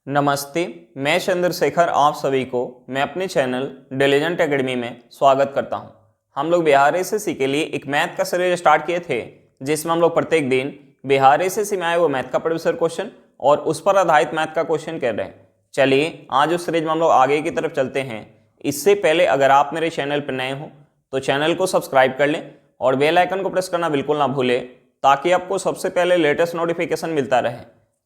नमस्ते, मैं चंद्रशेखर आप सभी को मैं अपने चैनल डिलीजेंट एकेडमी में स्वागत करता हूं। हम लोग बिहार एसएससी के लिए एक मैथ का सीरीज स्टार्ट किए थे, जिसमें हम लोग प्रत्येक दिन बिहार एसएससी में आए वो मैथ का प्रीवियस क्वेश्चन और उस पर आधारित मैथ का क्वेश्चन कर रहे हैं। चलिए आज उस सीरीज में हम लोग आगे की तरफ चलते हैं। इससे पहले अगर आप मेरे चैनल पर नए हो तो चैनल को सब्सक्राइब कर लें और बेल आइकन को प्रेस करना बिल्कुल ना भूलें, ताकि आपको सबसे पहले लेटेस्ट नोटिफिकेशन मिलता रहे।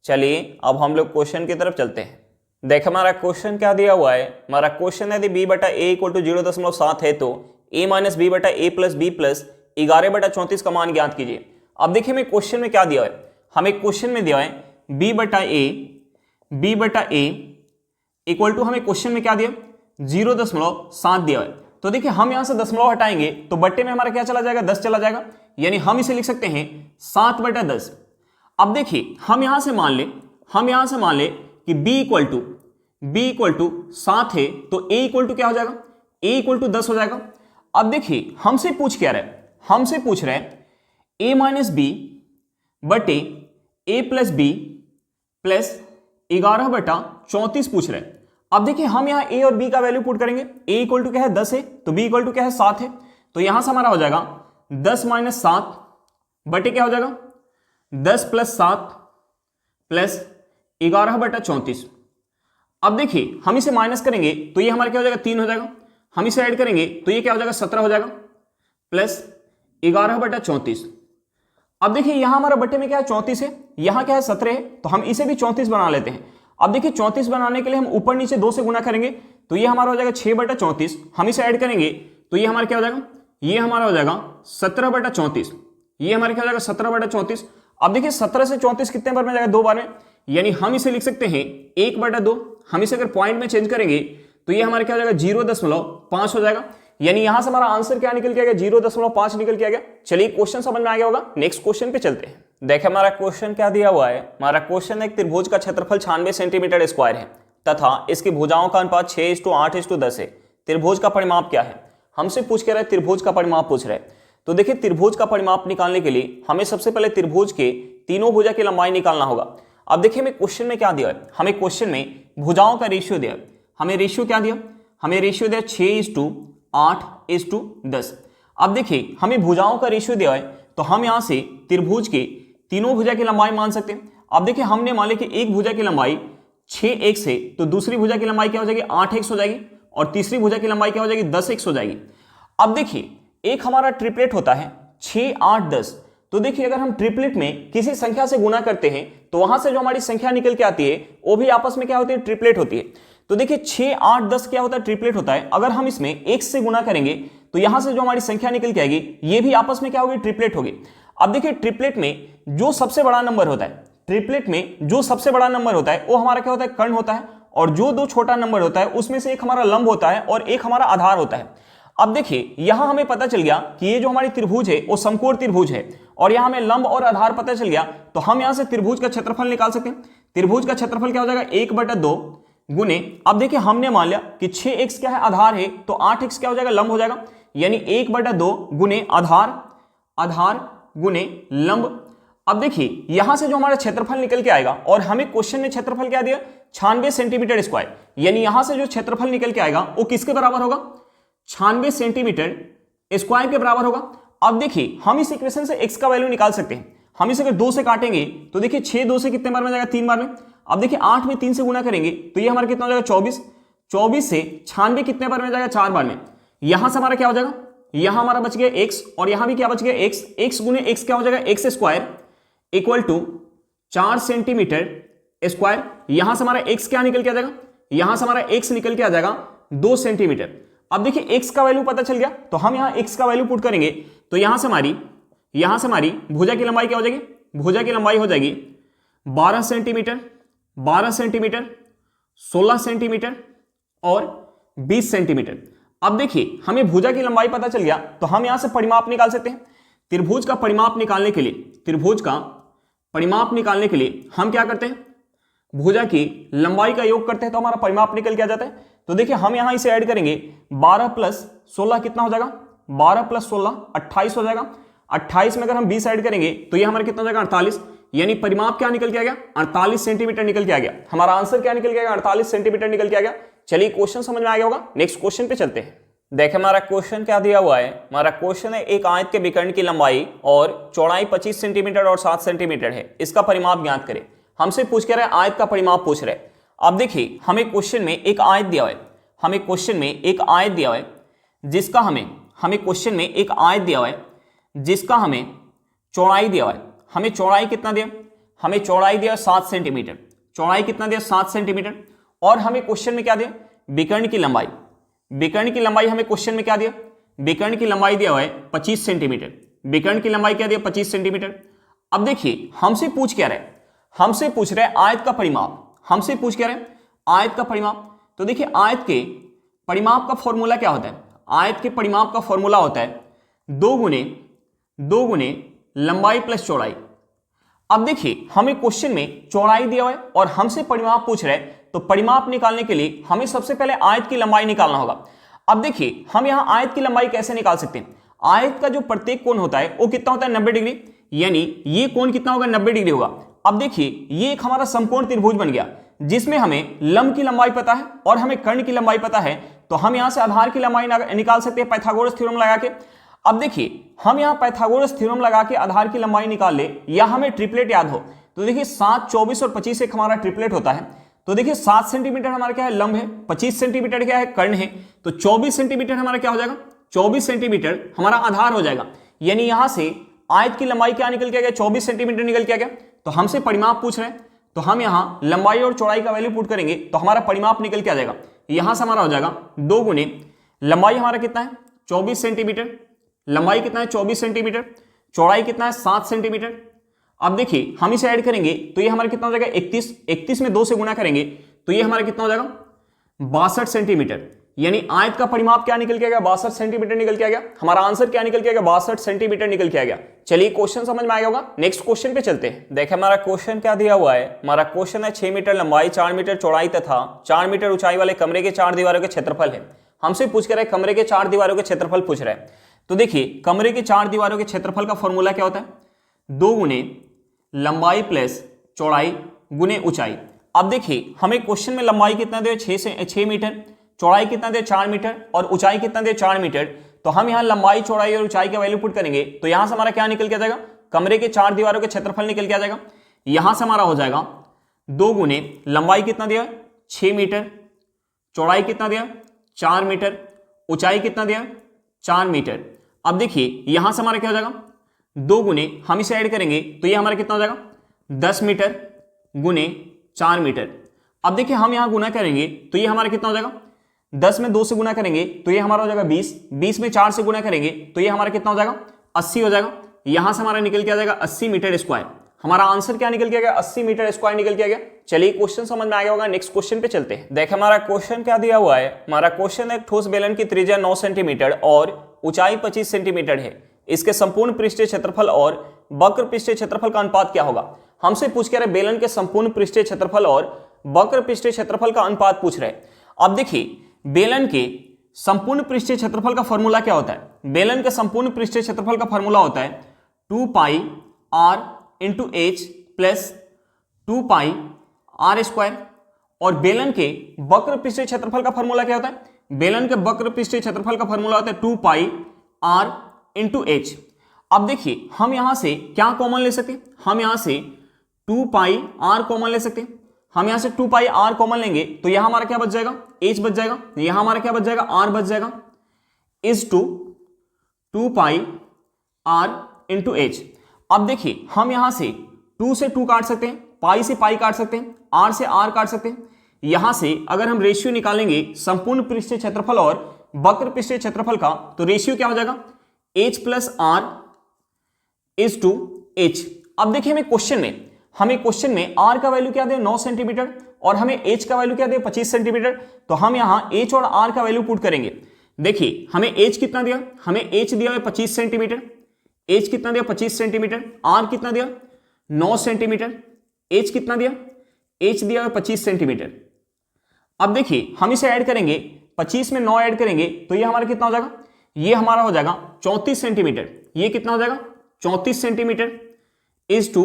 चलिए अब हम लोग क्वेश्चन की तरफ चलते हैं। देख हमारा क्वेश्चन क्या दिया हुआ है। हमारा क्वेश्चन यदि b बटा ए इक्वल टू 0.7 है तो a माइनस बी बटा ए प्लस बी प्लस 11/34 का मान ज्ञात कीजिए। अब देखिए हमें क्वेश्चन में क्या दिया है। हमें क्वेश्चन में दिया है b बटा ए इक्वल टू, हमें क्वेश्चन में क्या दिया 0.7 दिया है। तो देखिए हम यहां से दशमलव हटाएंगे तो बट्टे में हमारा क्या चला जाएगा, 10 चला जाएगा, यानी हम इसे लिख सकते हैं 7/10। अब देखिए हम यहां से मान ले कि b इक्वल टू 7 है तो a इक्वल टू क्या हो जाएगा, a इक्वल टू 10 हो जाएगा। अब देखिए हमसे पूछ रहे हैं a माइनस बी बटे a प्लस बी प्लस 11/34 पूछ रहे हैं। अब देखिए हम यहां a और b का वैल्यू पुट करेंगे। a इक्वल टू क्या है 10 है तो b इक्वल टू क्या है 7 है, तो यहां से हमारा हो जाएगा 10 माइनस 7 बटे क्या हो जाएगा 10 प्लस 7 प्लस 11/34। अब देखिए हम इसे माइनस करेंगे तो ये हमारा क्या हो जाएगा 3 हो जाएगा। हम इसे ऐड करेंगे तो ये क्या हो जाएगा 17 हो जाएगा प्लस 11/34। अब देखिए यहां हमारा बट्टे में क्या है 34 है, यहां क्या है 17 है, तो हम इसे भी 34 बना लेते हैं। अब देखिए 34 बनाने के लिए हम ऊपर नीचे 2 से गुना करेंगे तो ये हमारा हो जाएगा 6/34। हम इसे ऐड करेंगे तो ये हमारा क्या हो जाएगा, ये हमारा हो जाएगा 17/34। ये हमारा क्या हो जाएगा 17/34। अब देखिए 17 से 34 कितने बार में जाएगा, 2 बार में, यानी हम इसे लिख सकते हैं 1/2। हम इसे अगर पॉइंट में चेंज करेंगे तो ये हमारा क्या हो जाएगा 0.5 हो जाएगा, यानी यहां से हमारा आंसर क्या निकल के आ गया 0.5 निकल के आ गया। चलिए क्वेश्चन समझ में आ गया होगा, नेक्स्ट क्वेश्चन पे चलते हैं। देखिए हमारा क्वेश्चन क्या दिया हुआ है। हमारा क्वेश्चन एक त्रिभुज का क्षेत्रफल 96 सेंटीमीटर स्क्वायर है तथा इसकी भुजाओं का अनुपात 6:8:10 है। त्रिभुज का परिमाप क्या है, हमसे पूछ के रहे त्रिभुज का परिमाप पूछ रहे। तो देखिए त्रिभुज का परिमाप निकालने के लिए हमें सबसे पहले त्रिभुज के तीनों भुजा की लंबाई निकालना होगा। अब देखिए हमें क्वेश्चन में क्या दिया है, हमें क्वेश्चन में भुजाओं का रेशियो दिया है। हमें रेशियो क्या दिया, हमें रेशियो दिया 6:8:10। अब देखिए हमें भुजाओं का रेशियो दिया है तो हम यहां से त्रिभुज के तीनों भुजा की लंबाई मान सकते हैं। अब देखिए हमने मान लिया कि एक भुजा की लंबाई 6x है तो दूसरी भुजा की लंबाई क्या हो जाएगी 8x हो जाएगी और तीसरी भुजा की लंबाई क्या हो जाएगी 10x हो जाएगी। अब देखिए एक हमारा ट्रिपलेट होता है 6, 8, 10। तो देखिए अगर हम ट्रिपलेट में किसी संख्या से गुना करते हैं तो वहां से जो हमारी संख्या निकल के आती है वो भी आपस में क्या होती है, ट्रिपलेट होती है। तो देखिए 6, 8, 10 क्या होता है, ट्रिपलेट होता है। अगर हम इसमें x से गुना करेंगे तो यहां से जो हमारी संख्या निकल के आएगी ये भी आपस में क्या होगी, ट्रिपलेट होगी। अब देखिए ट्रिपलेट में जो सबसे बड़ा नंबर होता है, वो हमारा क्या होता है, कर्ण होता है, और जो दो छोटा नंबर होता है उसमें से एक हमारा लंब होता है और एक हमारा आधार होता है। अब देखिए यहां हमें पता चल गया कि ये जो हमारी त्रिभुज है वो समकोण त्रिभुज है और यहां हमें लंब और आधार पता चल गया, तो हम यहां से त्रिभुज का क्षेत्रफल निकाल सकते हैं। त्रिभुज का क्षेत्रफल क्या हो जाएगा 1/2 गुने, अब देखिए हमने मान लिया कि 6x क्या है, आधार है, तो 8x क्या हो जाएगा, लंब हो जाएगा, यानी 1/2 गुने आधार गुने लंब। अब देखिए यहां से जो हमारा क्षेत्रफल निकल के आएगा, और हमें क्वेश्चन में क्षेत्रफल क्या दिया 96 सेंटीमीटर स्क्वायर, यानी यहां से जो क्षेत्रफल निकल के आएगा वो किसके बराबर होगा, 96 सेंटीमीटर स्क्वायर के बराबर होगा। अब देखिए हम इस इक्वेशन से x का वैल्यू निकाल सकते हैं। हम इसे अगर 2 से काटेंगे तो देखिए 6 2 से कितने बार में जाएगा, 3 बार में। अब देखिए 8 में 3 से गुना करेंगे तो ये हमारा कितना हो जाएगा 24 से 96 कितने बार में जाएगा, 4 बार में। यहां से हमारा क्या हो जाएगा, यहां हमारा बच गया x और यहां भी क्या बच गया x गुने x क्या हो जाएगा, x square equal to 4 centimetre square. यहां से हमारा x क्या निकल के आ जाएगा, यहां से हमारा x निकल के आ जाएगा 2 सेंटीमीटर। अब देखिए x का वैल्यू पता चल गया तो हम यहां x का वैल्यू पुट करेंगे तो यहां से हमारी भुजा की लंबाई क्या हो जाएगी, भुजा की लंबाई हो जाएगी 12 सेंटीमीटर, 16 सेंटीमीटर और 20 सेंटीमीटर। अब देखिए हमें भुजा की लंबाई पता चल गया तो हम यहां से परिमाप निकाल सकते हैं। त्रिभुज का परिमाप निकालने के लिए हम क्या करते हैं, भुजा की लंबाई का योग करते हैं तो हमारा परिमाप निकल के आ जाता है। तो देखिए हम यहां इसे ऐड करेंगे 12 + 16 कितना हो जाएगा, 12 + 16 28 हो जाएगा। 28 में अगर हम 20 ऐड करेंगे तो ये हमारा कितना हो जाएगा 48, यानी परिमाप क्या निकल के आ गया, 48 सेंटीमीटर निकल के आ गया। हमारा आंसर क्या निकल के आ गया, 48 सेंटीमीटर निकल के आ गया। चलिए क्वेश्चन समझ में आ गया होगा, नेक्स्ट क्वेश्चन पे चलते हैं। देखिए हमारा क्वेश्चन क्या दिया हुआ है, हमारा क्वेश्चन है एक आयत के विकर्ण की लंबाई और चौड़ाई 25 सेंटीमीटर और 7 सेंटीमीटर है, इसका परिमाप ज्ञात करें। हमसे पूछ के रहे आयत का परिमाप पूछ रहे। अब देखिए हमें क्वेश्चन में एक आयत दिया हुआ है, हमें क्वेश्चन में एक आयत दिया हुआ है जिसका हमें क्वेश्चन में एक आयत दिया हुआ है जिसका हमें चौड़ाई दिया हुआ है। हमें चौड़ाई कितना दिया, हमें चौड़ाई दिया 7 सेंटीमीटर, चौड़ाई कितना दिया 7 सेंटीमीटर। और हमें क्वेश्चन में क्या दिया, विकर्ण की लंबाई, विकर्ण की लंबाई हमें क्वेश्चन में क्या दिया, विकर्ण की लंबाई दिया हुआ है 25 सेंटीमीटर, विकर्ण की लंबाई क्या दिया 25 सेंटीमीटर। अब देखिए हमसे पूछ क्या रहे, हमसे पूछ रहे आयत का परिमाप, हमसे पूछ क्या रहे आयत का परिमाप। तो देखिए आयत के परिमाप का फॉर्मूला क्या होता है, आयत के परिमाप का फॉर्मूला होता है 2 गुने लंबाई प्लस चौड़ाई। अब देखिए हमें क्वेश्चन में चौड़ाई दिया हुआ है और हमसे परिमाप पूछ रहे हैं, तो परिमाप निकालने के लिए हमें सबसे पहले आयत की लंबाई निकालना होगा। अब देखिए हम यहां आयत की लंबाई कैसे निकाल सकते हैं, आयत का जो प्रत्येक कोण होता है वो कितना होता है 90 डिग्री, यानी ये कोण कितना होगा 90 डिग्री होगा। अब देखिए ये एक हमारा समकोण त्रिभुज बन गया जिसमें हमें लंब की लंबाई पता है और हमें कर्ण की लंबाई पता है, तो हम यहां से आधार की लंबाई निकाल सकते हैं पाइथागोरस थ्योरम लगा के। अब देखिए हम यहां पाइथागोरस थ्योरम लगा के आधार की लंबाई निकाल ले या हमें ट्रिपलेट याद हो, तो देखिए 7, 24 और 25 एक हमारा ट्रिपलेट होता है। तो देखिए 7 सेंटीमीटर हमारा क्या है लंब है, 25 सेंटीमीटर क्या है कर्ण है, तो 24 सेंटीमीटर हमारा क्या हो जाएगा, 24 सेंटीमीटर हमारा आधार हो जाएगा। यानी यहां से आयत की लंबाई क्या निकल के आ गया 24 सेंटीमीटर निकल के आ गया। तो हमसे परिमाप पूछ रहे हैं, तो हम यहां लंबाई और चौड़ाई का वैल्यू पुट करेंगे तो हमारा परिमाप निकल के आ जाएगा। यहां से हमारा हो जाएगा 2 गुने लंबाई हमारा कितना है 24 सेंटीमीटर, लंबाई कितना है 24 सेंटीमीटर, चौड़ाई कितना है 7 सेंटीमीटर। अब देखिए हम इसे ऐड करेंगे तो ये हमारा कितना हो जाएगा 31, 31 में 2 से गुणा करेंगे तो ये हमारा कितना हो जाएगा 62 सेंटीमीटर। यानी आयत का परिमाप क्या निकल के आ गया 62 सेंटीमीटर निकल के आ गया। हमारा आंसर क्या निकल के आ गया 62 सेंटीमीटर निकल के आ गया। चलिए क्वेश्चन समझ में आया होगा, नेक्स्ट क्वेश्चन पे चलते हैं। देखिए हमारा क्वेश्चन क्या दिया हुआ है, हमारा क्वेश्चन है 6 मीटर लंबाई 4 मीटर चौड़ाई तथा 4 मीटर ऊंचाई वाले कमरे के 4 दीवारों के क्षेत्रफल है। हमसे पूछ कर कमरे के 4 दीवारों के क्षेत्रफल पूछ रहे हैं। तो देखिए कमरे के 4 दीवारों के क्षेत्रफल का फॉर्मूला क्या होता है 2 गुने लंबाई प्लस चौड़ाई गुने ऊंचाई। अब देखिए हमें क्वेश्चन में लंबाई कितना दे 6 मीटर, चौड़ाई कितना दे 4 मीटर और ऊंचाई कितना दे 4 मीटर। तो हम यहाँ लंबाई चौड़ाई और ऊंचाई का वैल्यू पुट करेंगे तो यहां से हमारा क्या निकल के आ जाएगा कमरे के 4 दीवारों के क्षेत्रफल निकल के आ जाएगा। यहां से हमारा हो जाएगा 2 गुने लंबाई कितना दिया 6 मीटर, चौड़ाई कितना दिया 4 मीटर, ऊंचाई कितना दिया 4 मीटर। अब देखिए यहां से हमारा क्या हो जाएगा 2 गुने हम इसे ऐड करेंगे तो ये हमारा कितना हो जाएगा 10 मीटर गुने 4 मीटर। अब देखिए हम यहां गुना करेंगे तो ये हमारा कितना हो जाएगा 10 में 2 से गुना करेंगे तो ये हमारा हो जाएगा 20, 20 में 4 से गुना करेंगे तो ये हमारा कितना हो जाएगा 80 हो जाएगा। यहां से हमारा निकल के आ जाएगा 80 मीटर स्क्वायर। हमारा आंसर क्या निकल के आ गया 80 मीटर स्क्वायर निकल के आ गया। चलिए क्वेश्चन समझ में आ गया होगा, नेक्स्ट क्वेश्चन पे चलते हैं। देखिए हमारा क्वेश्चन क्या दिया हुआ है, हमारा क्वेश्चन है ठोस बेलन की त्रिज्या 9 सेंटीमीटर और ऊंचाई 25 सेंटीमीटर है, इसके संपूर्ण पृष्ठीय क्षेत्रफल और वक्र पृष्ठीय क्षेत्रफल का अनुपात क्या होगा। हमसे पूछ के रहे बेलन के संपूर्ण पृष्ठीय क्षेत्रफल और वक्र पृष्ठीय क्षेत्रफल का अनुपात पूछ रहे। अब देखिए बेलन के संपूर्ण पृष्ठीय क्षेत्रफल का फॉर्मूला क्या होता है, बेलन के संपूर्ण पृष्ठीय क्षेत्रफल का फॉर्मूला होता है 2 pi r into H plus 2 pi r square. और बेलन के वक्र पृष्ठीय क्षेत्रफल का फॉर्मूला क्या होता है, बेलन के वक्र पृष्ठीय क्षेत्रफल का फॉर्मूला होता है 2 पाई r इंटू एच। अब देखिए हम यहां से क्या कॉमन ले सकते हैं, हम यहां से 2 पाई r कॉमन ले सकते हैं। हम यहां से 2 पाई r कॉमन लेंगे तो यहां हमारा क्या बच जाएगा h बच जाएगा, यहां हमारा क्या बच जाएगा r बच जाएगा, is to 2 pi r into H. अब देखिए हम यहां से 2 से 2 काट सकते हैं, पाई से पाई काट सकते हैं, r से r काट सकते हैं। यहां से अगर हम रेशियो निकालेंगे संपूर्ण पृष्ठीय क्षेत्रफल और वक्र पृष्ठीय क्षेत्रफल का तो रेशियो क्या हो जाएगा h plus r is to h। अब देखिए हमें क्वेश्चन में r का वैल्यू क्या दे 9 सेंटीमीटर और हमें h का वैल्यू क्या दे 25 सेंटीमीटर। तो हम यहां h और r का वैल्यू पुट करेंगे। देखिए हमें h कितना दिया, हमें h दिया है 25 सेंटीमीटर, h कितना दिया 25 सेंटीमीटर, r कितना दिया 9 सेंटीमीटर, h कितना दिया h दिया है 25 सेंटीमीटर। अब देखिए हम इसे ऐड करेंगे 25 में 9 ऐड करेंगे तो ये हमारा कितना हो जाएगा, ये हमारा हो जाएगा 34 सेंटीमीटर। ये कितना हो जाएगा 34 सेंटीमीटर इज टू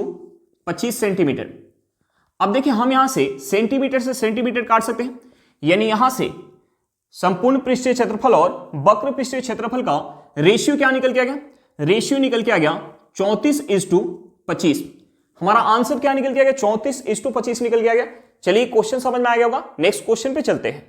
25 सेंटीमीटर। अब देखिए हम यहां से सेंटीमीटर काट सकते हैं, यानी यहां से संपूर्ण पृष्ठीय क्षेत्रफल और वक्र पृष्ठीय क्षेत्रफल का रेशियो क्या निकल के आ गया? रेशियो निकल के आ गया 34:25। हमारा आंसर क्या निकल के आ गया? 34:25 निकल के आ गया। चलिए क्वेश्चन समझ में आ गया होगा, नेक्स्ट क्वेश्चन पे चलते हैं।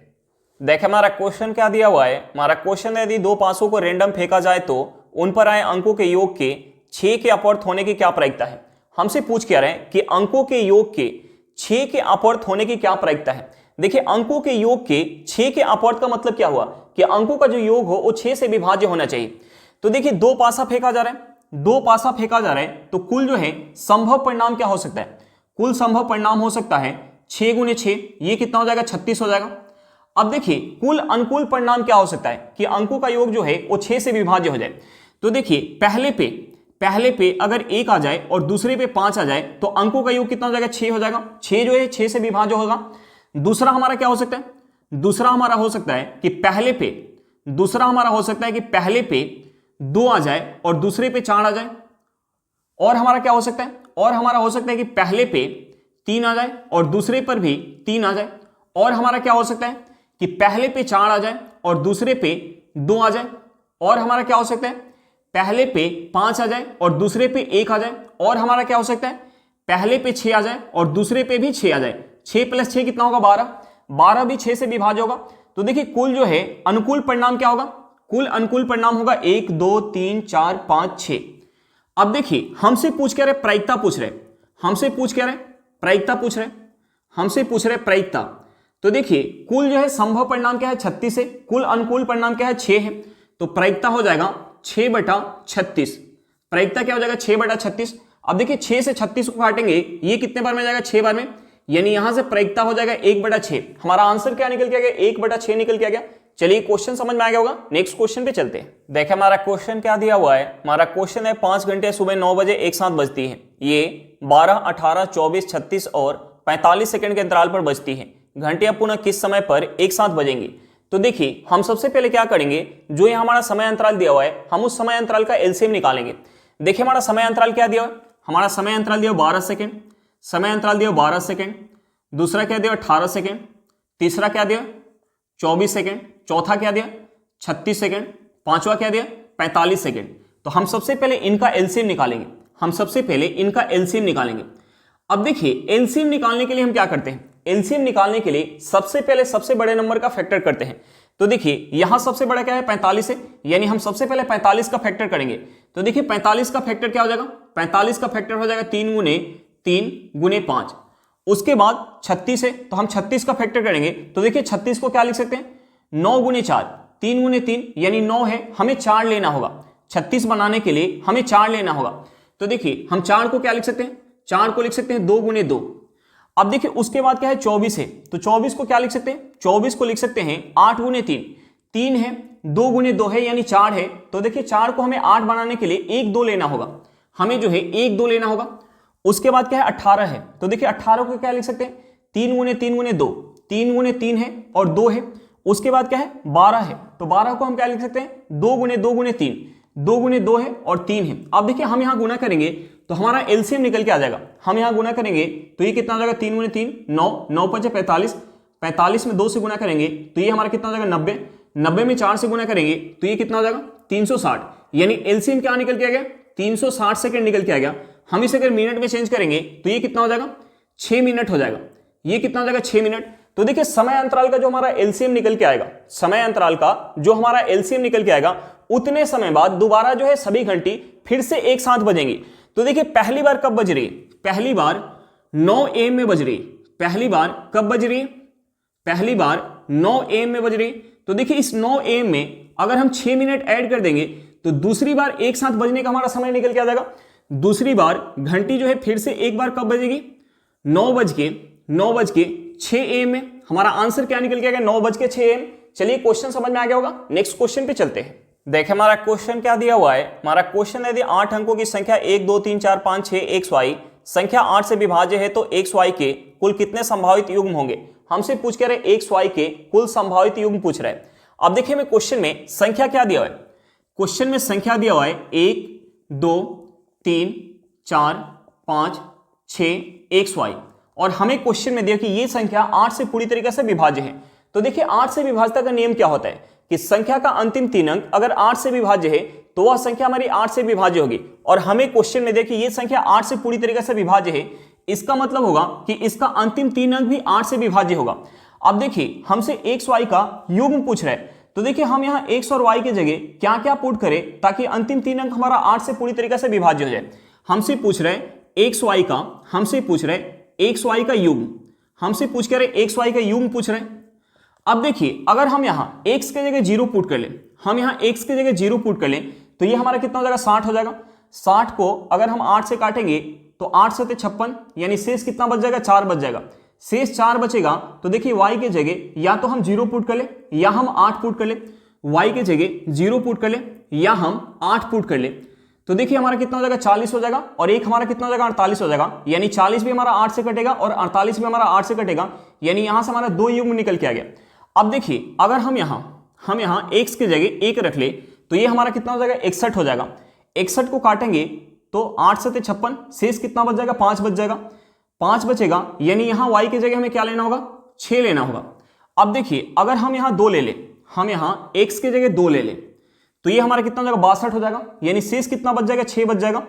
देखिए हमारा क्वेश्चन क्या दिया हुआ है। हमारा क्वेश्चन है यदि दो पासों को रैंडम फेंका जाए तो उन पर आए अंकों के योग के 6 के अपवर्त होने की क्या प्रायिकता है। हमसे पूछ क्या रहे हैं कि अंकों के योग के 6 के अपवर्त होने की क्या प्रायिकता है। देखिए अंकों के योग के 6 के अपवर्त का मतलब क्या हुआ कि अंकों का जो योग हो वो 6 से विभाज्य होना चाहिए। तो देखिए दो पासा फेंका जा रहा है, दो पासा फेंका जा रहा है, तो कुल जो है संभव परिणाम क्या हो सकता है? कुल संभव परिणाम हो सकता है 6 गुने 6, ये कितना हो जाएगा? 36 हो जाएगा। अब देखिए कुल अनुकूल परिणाम क्या हो सकता है कि अंकों का योग जो है वो 6 से विभाज्य हो जाए। तो देखिए पहले पे अगर 1 आ जाए और दूसरे पे 5 आ जाए तो अंकों का योग कितना हो जाएगा? 6 हो जाएगा। 6 जो है 6 से विभाज्य होगा। दूसरा हमारा क्या हो सकता है? दूसरा हमारा हो सकता है कि पहले पे 2 आ जाए और दूसरे पे 4 आ जाए। और हमारा क्या हो सकता है? और हमारा हो सकता है कि पहले पे 3 आ जाए और दूसरे पर भी 3 आ जाए। और हमारा क्या हो सकता है कि पहले पे 4 आ जाए और दूसरे पे 2 आ जाए। और हमारा क्या हो सकता है? पहले पे 5 आ जाए और दूसरे पे 1 आ जाए। और हमारा क्या हो सकता है? पहले पे 6 आ जाए और दूसरे पे भी 6 आ जाए। 6 + 6 कितना होगा? 12। 12 भी 6 से विभाज्य होगा। तो देखिए कुल जो है अनुकूल परिणाम क्या होगा? कुल अनुकूल परिणाम होगा 1 2 3 4 5 6। अब देखिए हमसे पूछ क्या रहे? प्रायिकता पूछ रहे। हमसे पूछ क्या रहे? प्रायिकता पूछ रहे। हमसे पूछ रहे प्रायिकता। तो देखिए कुल जो है संभव परिणाम क्या है? 36 है। कुल अनुकूल परिणाम क्या है? 6 है। तो प्रायिकता हो जाएगा 6/36। प्रायिकता क्या हो जाएगा? 6/36। अब देखिए 6 से 36 को काटेंगे, ये कितने बार में जाएगा? 6 बार में, यानी यहां से प्रायिकता हो जाएगा 1/6। हमारा आंसर क्या निकल के आ गया? 1/6 निकल के आ गया। चलिए क्वेश्चन समझ में आ गया होगा, नेक्स्ट क्वेश्चन पे चलते हैं। देखिए हमारा क्वेश्चन क्या दिया हुआ है। हमारा क्वेश्चन है 5 घंटे सुबह 9 बजे एक साथ बजती है। ये 12, 18, 24, 36 और 45 सेकंड के अंतराल पर बजती है। घंटियां पुनः किस समय पर एक साथ बजेंगी? तो देखिए हम सबसे पहले क्या करेंगे, जो ये हमारा समय अंतराल दिया हुआ है हम उस समय अंतराल का एलसीएम निकालेंगे। देखिए हमारा समय अंतराल क्या दिया हुआ है? हमारा समय अंतराल दिया 12 सेकंड, समय अंतराल दिया 12 सेकंड। दूसरा क्या दिया? 18 सेकंड। तीसरा क्या दिया? 24 सेकंड। चौथा क्या दिया? 36 सेकंड। पांचवा क्या दिया? 45 सेकंड। तो हम सबसे पहले इनका एलसीएम निकालेंगे। अब देखिए एलसीएम निकालने के लिए हम क्या करते हैं? एलसीएम निकालने के लिए सबसे पहले सबसे बड़े नंबर का फैक्टर करते हैं। तो देखिए यहां सबसे बड़ा क्या है? 45 है, यानी हम सबसे पहले 45 का फैक्टर करेंगे। तो देखिए 45 का फैक्टर क्या हो जाएगा? 45 का फैक्टर हो जाएगा 3 गुने 5। उसके बाद 36 है, तो हम 36 का फैक्टर करेंगे। तो देखिए 36 को क्या लिख सकते हैं? 9 गुने 4, 3 गुने 3 यानी 9 है, हमें 4 लेना होगा। 36 बनाने के लिए हमें 4 लेना होगा। तो देखिए हम 4 को क्या लिख सकते हैं? 4 को लिख सकते हैं 2 गुने 2। अब देखिए उसके बाद क्या है? 24 है, तो 24 को क्या लिख सकते हैं? 24 को लिख सकते हैं 8 गुने 3। 3 है, 2 गुने 2 है यानी 4 है। तो देखिए 4 को हमें 8 बनाने के लिए 1 2 लेना होगा। हमें जो है 1 2 लेना होगा। उसके बाद क्या है? 18 है, तो देखिए 18 को क्या लिख सकते हैं? 3 गुने 3 गुने 2। 3 गुने 3 है और 2 है। उसके बाद क्या है? 12 है, तो 12 को हम क्या लिख सकते हैं? 2 गुने 2 गुने 3। 2 गुने 2 है और 3 है। अब देखिए हम यहां गुना करेंगे तो हमारा एलसीएम निकल के आ जाएगा। हम यहां गुना करेंगे तो ये कितना हो जाएगा? 3 गुने 3 9, 9 5 45। 45 में 2 से गुना करेंगे तो ये हमारा कितना हो जाएगा? 90। 90 में 4 से गुना करेंगे तो ये कितना हो जाएगा? 360। यानी एलसीएम क्या निकल के आ गया? 360 सेकंड निकल के आ गया। हम इसे अगर मिनट में चेंज करेंगे तो ये कितना हो जाएगा? 6 मिनट हो जाएगा। ये कितना हो जाएगा? 6 मिनट। तो देखिए समय अंतराल का जो हमारा एलसीएम निकल के आएगा, समय अंतराल का जो हमारा एलसीएम निकल के आएगा, उतने समय बाद दोबारा जो है सभी घंटी फिर से एक साथ बजेंगी। तो देखिए पहली बार कब बज रही है? पहली बार 9 AM में बज रही है। पहली बार कब बज रही है? पहली बार 9 AM में बज रही है। तो देखिए इस 9 AM में अगर हम 6 मिनट ऐड कर देंगे तो दूसरी बार एक साथ बजने का हमारा समय निकल के आ जाएगा। दूसरी बार घंटी जो है फिर से एक बार कब बजेगी? 9:06 AM में। हमारा आंसर क्या निकल के आ गया? 9:06 AM। चलिए क्वेश्चन समझ में आ गया होगा, नेक्स्ट क्वेश्चन पे चलते हैं। देखिए हमारा क्वेश्चन क्या दिया हुआ है। हमारा क्वेश्चन है यदि 8 अंकों की संख्या 1 2 3 4 5 6 XY संख्या 8 से विभाज्य है तो XY के कुल कितने संभावित युग्म होंगे? हमसे पूछ के रहे XY के कुल संभावित युग्म पूछ रहे हैं। अब देखिए मैं क्वेश्चन में संख्या क्या दिया हुआ है? क्वेश्चन में संख्या दिया हुआ है 1 2 3 4 5 6xy और हमें क्वेश्चन में दिया कि ये संख्या 8 से पूरी तरीके से विभाज्य है। तो देखिए 8 से विभाज्यता का नियम क्या होता है कि संख्या का अंतिम 3 अंक अगर 8 से विभाज्य है तो वह संख्या हमारी 8 से विभाज्य होगी। और हमें क्वेश्चन में दिया कि ये संख्या 8 से पूरी तरीके से विभाज्य है, इसका मतलब होगा कि इसका अंतिम 3 अंक भी 8 से विभाज्य होगा। अब देखिए हमसे x y का युग्म पूछ रहा है, तो देखिए हम यहाँ x और y की जगह क्या क्या पुट करें ताकि अंतिम 3 अंक हमारा 8 से पूरी तरीके से विभाज्य हो जाए। हमसे पूछ रहे x y का युग्म, हमसे पूछ कर x y का युग्म पूछ रहे हैं। अब देखिए अगर हम यहाँ x के जगह 0 पुट कर लें, हम यहाँ x के जगह 0 पुट कर लें तो ये हमारा कितना हो जाएगा, 60 हो जाएगा। 60 को अगर हम 8 से काटेंगे तो 8 से 56 यानी शेष कितना बच जाएगा, 4 बच जाएगा। शेष 4 बचेगा तो देखिए y के जगह या तो हम 0 पुट कर ले या हम 8 पुट कर ले। y के जगह 0 पुट कर ले या हम 8 पुट कर ले तो देखिए हमारा कितना हो जाएगा, 40 हो जाएगा और एक हमारा कितना हो जाएगा, 48 हो जाएगा। यानी 40 भी हमारा 8 से कटेगा और 48 भी हमारा 8 से कटेगा, यानी यहां से हमारा 2 युग्म निकल के आ गया। अब देखिए अगर हम यहाँ x की जगह 1 रख ले तो ये हमारा कितना हो जाएगा, 61 हो जाएगा। 61 को काटेंगे तो 8 से 56 शेष कितना बच जाएगा, 5 बच जाएगा। 5 बचेगा यानी यहाँ y की जगह हमें क्या लेना होगा, 6 लेना होगा। अब देखिए अगर हम यहाँ 2 ले ले, हम यहाँ x की जगह 2 ले ले तो ये हमारा कितना हो जाएगा, 62 हो जाएगा। यानी शेष कितना बच जाएगा, 6 बच जाएगा।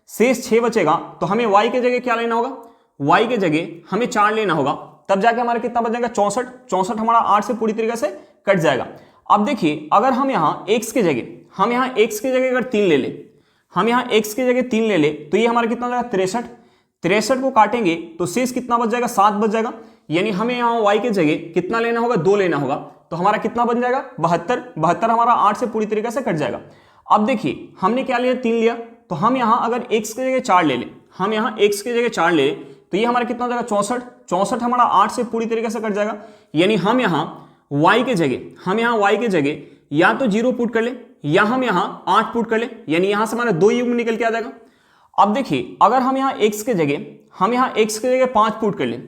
शेष 6 बचेगा तो हमें y की जगह क्या लेना होगा, y की जगह हमें 4 लेना होगा, तब जाके हमारा कितना बच जाएगा, 64। 64 हमारा 8 से पूरी तरीके से कट जाएगा। अब देखिए अगर हम यहाँ x की जगह अगर 3 ले ले, हम यहाँ x की जगह 3 ले ले तो ये हमारा कितना हो जाएगा, 63। 63 को काटेंगे तो शेष कितना बच जाएगा, 7 बच जाएगा। यानी हमें यहाँ y की जगह कितना लेना होगा, 2 लेना होगा, तो हमारा कितना बन जाएगा, 72। 72 हमारा 8 से पूरी तरीके से कट जाएगा। अब देखिए हमने क्या लिया, 3 लिया, तो हम यहाँ अगर x की जगह 4 ले ले, हम यहाँ x की जगह 4 ले तो ये हमारा कितना हो जाएगा, 64। 64 हमारा 8 से पूरी तरीके से कट जाएगा। यानी हम यहाँ y की जगह या तो 0 पुट कर ले या हम यहाँ 8 पुट कर ले, यानी यहाँ से हमारा 2 युग्म निकल के आ जाएगा। अब देखिए अगर हम यहाँ x की जगह 5 पुट कर ले,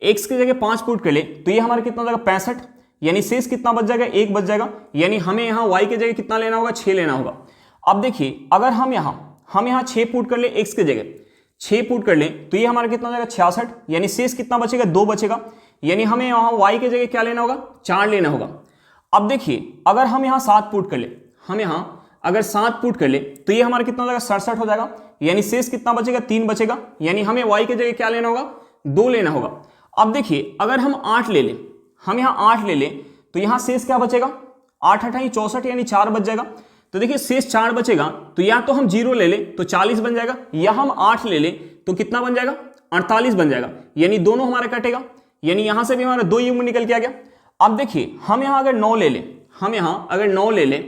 x की जगह 5 पुट कर ले तो ये हमारा कितना हो जाएगा, 65। यानी शेष कितना बच जाएगा, 1 बच जाएगा। यानी हमें यहाँ y की जगह कितना लेना होगा, 6 लेना होगा। अब देखिए अगर हम यहाँ 6 पुट कर ले, x की जगह 6 पुट कर ले तो ये हमारा कितना हो जाएगा, 66। यानी शेष कितना बचेगा, 2 बचेगा। यानी हमें यहाँ y की जगह क्या लेना होगा, 4 लेना होगा। अब देखिए अगर हम यहाँ 7 पुट कर ले, हम यहाँ अगर 7 पुट कर ले तो ये हमारा कितना हो जाएगा, 67 हो जाएगा। यानी शेष कितना बचेगा, 3 बचेगा। यानी हमें y की जगह क्या लेना होगा, 2 लेना होगा। अब देखिए अगर हम 8 ले ले, हम यहाँ 8 ले ले तो यहाँ शेष क्या बचेगा, 8 8 64 यानी 4 बच जाएगा। तो देखिए शेष 4 बचेगा तो या तो हम 0 ले ले तो 40 बन जाएगा, या हम 8 ले ले तो कितना बन जाएगा, 48 बन जाएगा। यानी दोनों हमारा कटेगा, यानी यहाँ से भी हमारा 2 युग्म निकल के आ गया। अब देखिए हम यहाँ अगर 9 ले ले, हम यहाँ अगर 9 ले ले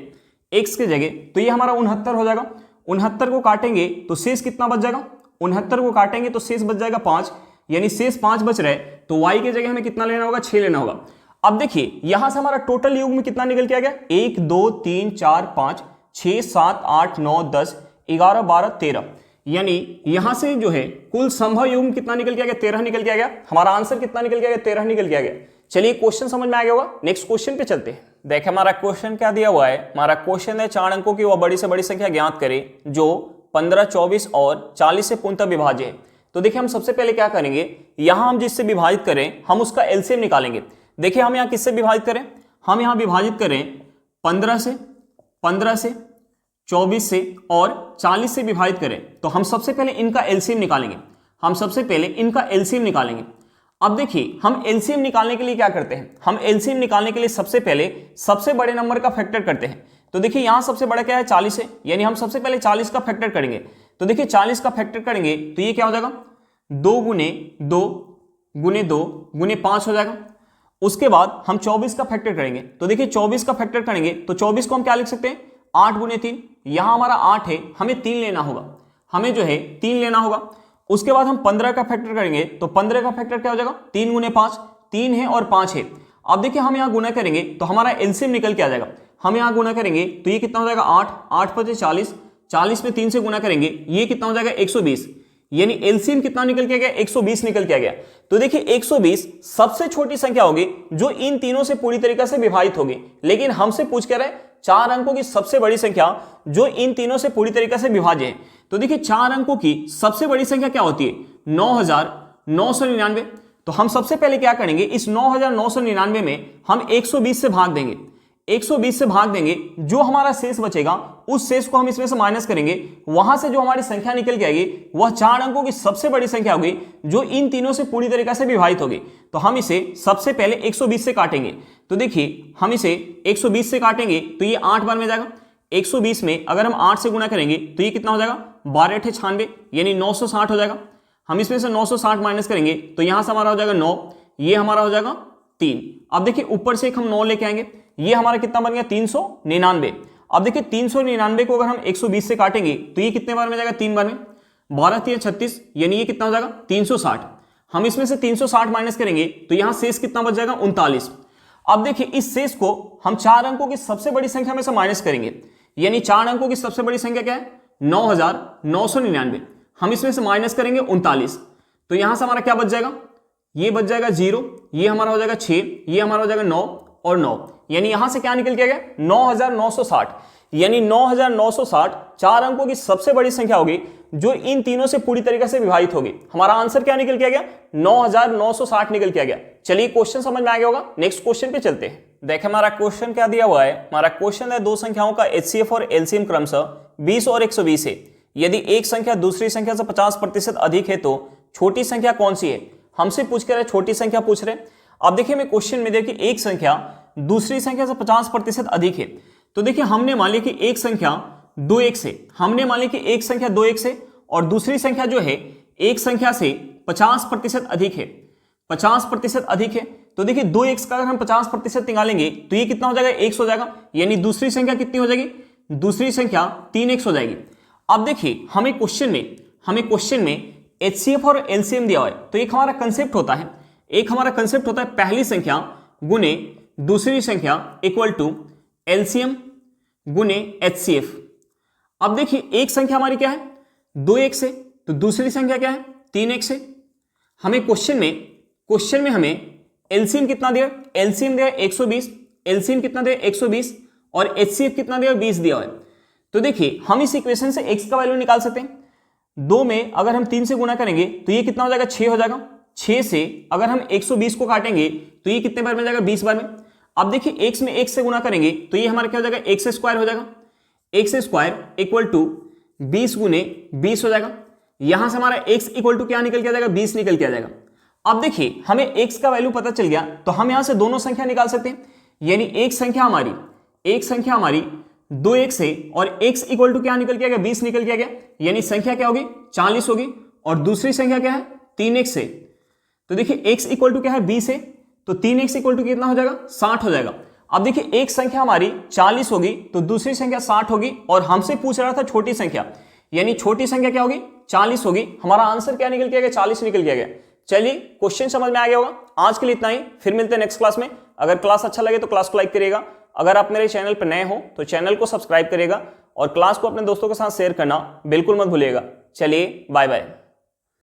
x की जगह तो ये हमारा 69 हो जाएगा। 69 को काटेंगे तो शेष कितना बच जाएगा, 69 को काटेंगे तो शेष बच जाएगा 5। यानी शेष 5 बच रहे तो y की जगह हमें कितना लेना होगा, 6 लेना होगा। अब देखिए यहां से हमारा टोटल युग्म कितना निकल के आ गया, 1 2 3 4 5 6 7 8 9 10 11 12 13। यानी यहां से जो है कुल संभव युग्म कितना निकल के आ गया, 13 निकल के आ गया। हमारा आंसर कितना निकल के आ गया, 13 निकल के आ गया। चलिए क्वेश्चन समझ में आ गया होगा, नेक्स्ट क्वेश्चन पे चलते हैं। देखिए हमारा क्वेश्चन क्या दिया हुआ है, हमारा क्वेश्चन है 4 अंकों की वह बड़ी से बड़ी संख्या ज्ञात करें जो 15, 24 और 40 से पूर्णतः विभाज्य है। तो देखिए हम सबसे पहले क्या करेंगे, यहां हम जिससे विभाजित करें हम उसका एलसीएम निकालेंगे। देखिए हम यहाँ किससे विभाजित करें, हम यहाँ विभाजित करें 15 से, 24 से और 40 से विभाजित करें तो हम सबसे पहले इनका एलसीएम निकालेंगे। अब देखिए हम एलसीएम निकालने के लिए क्या करते हैं, हम एलसीएम निकालने के लिए सबसे पहले सबसे बड़े नंबर का फैक्टर करते हैं। तो देखिए यहाँ सबसे बड़ा क्या है, 40 है, यानी हम सबसे पहले 40 का फैक्टर करेंगे। तो देखिए 40 का फैक्टर करेंगे तो ये क्या हो जाएगा, 2 गुने 2 गुने 2 गुने 5 हो जाएगा। उसके बाद हम 24 का फैक्टर करेंगे। तो देखिए 24 का फैक्टर करेंगे तो 24 को हम क्या लिख सकते हैं, 8 गुने 3। यहाँ हमारा 8 है, हमें 3 लेना होगा, हमें जो है 3 लेना होगा। उसके बाद हम 15 का फैक्टर करेंगे तो 15 का फैक्टर क्या हो जाएगा, 3 गुने 5, 3 है और 5 है। अब देखिए हम यहाँ गुना करेंगे तो हमारा एलसीएम निकल के आ जाएगा। हम यहाँ गुना करेंगे तो ये कितना हो जाएगा, 8, 8 5 40, 40 में 3 से गुना करेंगे ये कितना हो जाएगा, 120। यानी एलसीएम कितना निकल के गया, 120 निकल के आ गया। तो देखिए 120 सबसे छोटी संख्या होगी जो इन तीनों से पूरी तरीके से विभाजित होगी, लेकिन हमसे पूछ कर रहे 4 अंकों की सबसे बड़ी संख्या जो इन तीनों से पूरी तरीके से विभाज्य है। तो देखिए 4 अंकों की सबसे बड़ी संख्या क्या होती है, 9,999। तो हम सबसे पहले क्या करेंगे, इस 9,999 में हम 120 से भाग देंगे, 120 से भाग देंगे, जो हमारा शेष बचेगा उस शेष को हम इसमें से माइनस करेंगे। वहां से जो हमारी संख्या निकल के आएगी वह 4 अंकों की सबसे बड़ी संख्या होगी जो इन तीनों से पूरी तरीके से विभाजित होगी। तो हम इसे सबसे पहले 120 से काटेंगे। तो देखिए हम इसे 120 से काटेंगे तो ये 8 बार में जाएगा। 120 में अगर हम 8 से गुणा करेंगे तो ये कितना हो जाएगा, 12×8 = 96 यानी 960 हो जाएगा। हम इसमें से 960 माइनस करेंगे तो यहां से हमारा हो जाएगा 9, ये हमारा हो जाएगा 3। अब देखिए ऊपर से एक हम 9 लेके आएंगे, ये हमारा कितना बन गया 399। अब देखिए 399 को अगर हम 120 से काटेंगे तो ये कितने बार में जाएगा, 3 बार में। 12×3 = 36 यानी ये कितना हो जाएगा 360। हम इसमें से 360 माइनस करेंगे तो यहां शेष कितना बच जाएगा 39। अब देखिए इस शेष को हम 4 अंकों की सबसे बड़ी संख्या में से माइनस करेंगे, यानी 4 अंकों की सबसे बड़ी संख्या क्या है 9,999। हम इसमें से माइनस करेंगे 39 तो यहां से हमारा क्या बच जाएगा, ये बच जाएगा 0, ये हमारा हो जाएगा 6, ये हमारा हो जाएगा 9 और 9, यानी यहां से क्या निकल के आ गया 9,960। यानी 9,960 4 अंकों की सबसे बड़ी संख्या होगी जो इन तीनों से पूरी तरीके से विभाजित होगी। हमारा आंसर क्या निकल के आ गया 9,960 निकल के आ गया। चलिए क्वेश्चन समझ में आ गया होगा, नेक्स्ट क्वेश्चन पे चलते हैं। देखिए हमारा क्वेश्चन क्या दिया हुआ है, हमारा क्वेश्चन है दो संख्याओं का HCF और LCM क्रमशः 20 और 120 है। यदि एक संख्या दूसरी संख्या से 50% अधिक है तो छोटी संख्या कौन सी है। हमसे पूछ कर छोटी संख्या पूछ रहे। अब देखिए मैं क्वेश्चन में देखिए एक संख्या दूसरी संख्या से 50% अधिक है। तो देखिए हमने मान लिया कि एक संख्या 2x है, हमने मान लिया कि एक संख्या 2x है और दूसरी संख्या जो है एक संख्या से 50% अधिक है, 50% अधिक है। तो देखिए 2x का अगर हम 50% निकालेंगे तो ये कितना हो जाएगा 100 हो जाएगा, यानी दूसरी संख्या कितनी हो जाएगी, दूसरी संख्या 3x हो जाएगी। अब देखिए हमें क्वेश्चन में HCF और LCM दिया हुआ है। तो एक हमारा कंसेप्ट होता है, पहली संख्या गुने दूसरी संख्या इक्वल टू LCM गुने HCF। अब देखिए एक संख्या हमारी क्या है 2x है, तो दूसरी संख्या क्या है 3x है। हमें क्वेश्चन में हमें LCM कितना दिया, LCM दिया 120, LCM कितना दिया 120 और HCF कितना दिया 20 दिया है। तो देखिए हम इस इक्वेशन से x का वैल्यू निकाल सकते हैं। 2 में अगर हम 3 से गुणा करेंगे तो ये कितना हो जाएगा 6 हो जाएगा। 6 से अगर हम 120 को काटेंगे तो ये कितने बार में जाएगा 20 बार में। अब देखिए x में x से गुणा करेंगे तो ये हमारा क्या हो जाएगा x² हो जाएगा, x² इक्वल टू 20 गुने 20 हो जाएगा। यहां से हमारा x इक्वल टू क्या निकल के आ जाएगा 20 निकल के आ जाएगा। अब देखिए हमें x का वैल्यू पता चल गया तो हम यहां से दोनों संख्या निकाल सकते हैं, यानी एक संख्या हमारी 2x है और x इक्वल टू क्या निकल के आ गया 20 निकल के आ गया, यानी संख्या क्या होगी 40 होगी और दूसरी संख्या क्या है 3x है। तो देखिए x इक्वल टू क्या है 20 है तो 3x इक्वल टू कितना हो जाएगा 60 हो जाएगा। अब देखिए एक संख्या हमारी 40 होगी तो दूसरी संख्या 60 होगी और हमसे पूछ रहा था छोटी संख्या, यानी छोटी संख्या क्या होगी 40 होगी। हमारा आंसर क्या निकल के आ गया 40 निकल के आ गया। चलिए क्वेश्चन समझ में आ गया होगा। आज के लिए इतना ही, फिर मिलते हैं नेक्स्ट क्लास में। अगर क्लास अच्छा लगे तो क्लास को लाइक करिएगा, अगर आप मेरे चैनल पर नए हो तो चैनल को सब्सक्राइब करिएगा और क्लास को अपने दोस्तों के साथ शेयर करना बिल्कुल मत भूलिएगा। चलिए बाय बाय।